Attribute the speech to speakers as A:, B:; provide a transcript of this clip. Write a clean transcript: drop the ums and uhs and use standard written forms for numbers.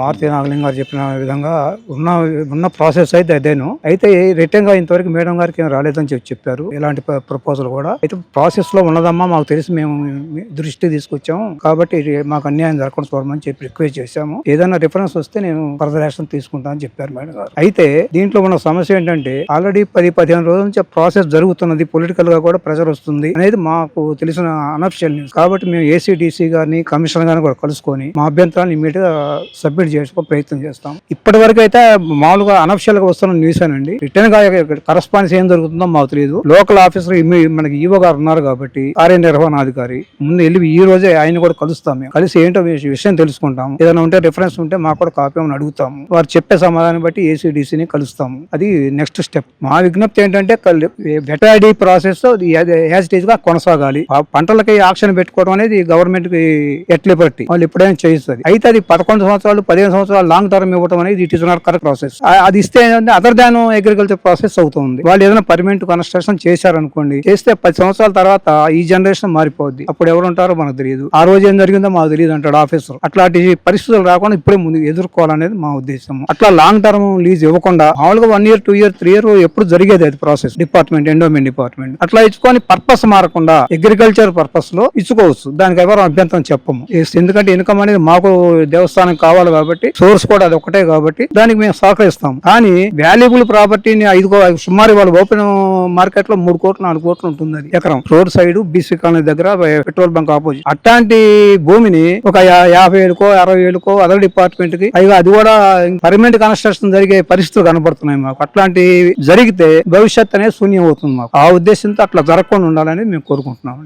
A: మారుతి నాగలింగ గారు చెప్పిన విధంగా ఉన్న ఉన్న ప్రాసెస్ అయితే అదేను. అయితే రిటర్న్ గా ఇంతవరకు మేడం గారికి ఏం రాలేదని చెప్పారు. ఇలాంటి ప్రపోజల్ కూడా అయితే ప్రాసెస్ లో ఉన్నదమ్మా, మాకు తెలిసి మేము దృష్టి తీసుకొచ్చాము, కాబట్టి మాకు అన్యాయం జరగకుండా చూడమని చెప్పి రిక్వెస్ట్ చేశాము. ఏదైనా రిఫరెన్స్ వస్తే నేను ఫర్దర్ యాక్షన్ తీసుకుంటా అని చెప్పారు మేడం గారు. అయితే దీంట్లో ఉన్న సమస్య ఏంటంటే ఆల్రెడీ 10-15 రోజుల నుంచి ప్రాసెస్ జరుగుతున్నది, పొలిటికల్ గా కూడా ప్రెజర్ వస్తుంది అనేది మాకు తెలిసిన అనఫిషియల్ న్యూస్. కాబట్టి మేము ఏసీడీసీ గారిని కమిషనర్ గారిని కూడా కలుసుకొని మా అభ్యంతరాన్ని ఇమీడియట్ గా సబ్మిట్ చేసుకో ప్రయత్నం చేస్తాం. ఇప్పటి వరకు అయితే మామూలుగా అనఫిషియల్ గా వస్తున్న న్యూస్ అండి. రిటర్న్ గా కరస్పాండెన్స్ ఏం జరుగుతుందో మాకు తెలియదు. లోకల్ ఆఫీసర్ మనకి ఈవో గారు ఉన్నారు కాబట్టి కార్యనిర్వహణాధికారి ముందు వెళ్ళి ఈ రోజే ఆయన కూడా కలుస్తాం. మేము కలిసి ఏంటో విషయం తెలుసుకుంటాం. ఏదైనా ఉంటే రిఫరెన్స్ ఉంటే మాకు కూడా కాపీ అని అడుగుతాము. వారు చెప్పే సమాధానం బట్టి ఏసీడీసీని కలుస్తాము. అది నెక్స్ట్ స్టెప్. మా విజ్ఞప్తి ఏంటంటే వెటైడీ ప్రాసెస్ యాజ్ ఇట్ ఈజ్ గా కొనసాగాలి. పంటలకి ఆక్షన్ పెట్టుకోవడం అనేది గవర్నమెంట్ కి ఎట్లే పట్టి వాళ్ళు ఎప్పుడైనా చేయిస్తుంది. అయితే అది 11 సంవత్సరాలు 15 సంవత్సరాలు లాంగ్ టర్మ్ ఇవ్వడం అనేది it is not correct process. అది ఇస్తే అదర్ దాన్ అగ్రికల్చర్ ప్రాసెస్ అవుతుంది. వాళ్ళు ఏదైనా పర్మనెంట్ కన్స్ట్రక్షన్ చేశారనుకోండి, చేస్తే 10 సంవత్సరాల తర్వాత ఈ జనరేషన్ మారిపోద్ది. అప్పుడు ఎవరు ఉంటారో మనకు తెలియదు. ఆ రోజు ఏం జరిగిందో మాకు తెలియదు అంటాడు ఆఫీసర్. అట్లాంటి పరిస్థితులు రాకుండా ఇప్పుడే ముందు ఎదుర్కోవాలనేది మా ఉద్దేశం. అట్లా లాంగ్ టర్మ్ లీజ్ ఇవ్వకుండా మామూలుగా 1 year 2 year 3 year ఎప్పుడు జరిగేది అది ప్రాసెస్. డిపార్ట్మెంట్ ఎండోమెంట్ డిపార్ట్మెంట్ అట్లా ఇచ్చుకొని పర్పస్ మారకుండా అగ్రికల్చర్ పర్పస్ లో ఇచ్చుకోవచ్చు. దానికి ఎవరు అభ్యంతరం చెప్పము. ఎందుకంటే ఇన్కమ్ అనేది మాకు దేవస్థానం కావాలి కాబట్టి, సోర్స్ కూడా అది ఒకటే కాబట్టి దానికి మేము సహకరిస్తాం. కానీ వాల్యుబుల్ ప్రాపర్టీని సుమారు వాళ్ళ ఓపెన్ మార్కెట్ లో 3 కోట్లు 4 కోట్లు ఉంటుంది అది ఎకరం. రోడ్ సైడ్ బీసీ కాలనీ దగ్గర పెట్రోల్ బంక్ ఆపోజిట్. అట్లాంటి భూమిని ఒక 50,000కో 60,000కో అదర్ డిపార్ట్మెంట్ కి పైగా అది కూడా పర్మనెంట్ కన్స్ట్రక్షన్ జరిగే పరిస్థితులు కనబడుతున్నాయి మాకు. అట్లాంటి జరిగితే భవిష్యత్ అనేది శూన్యం అవుతుంది మాకు. ఆ ఉద్దేశంతో అట్లా జరగకుండా ఉండాలని మేము కోరుకుంటున్నాం.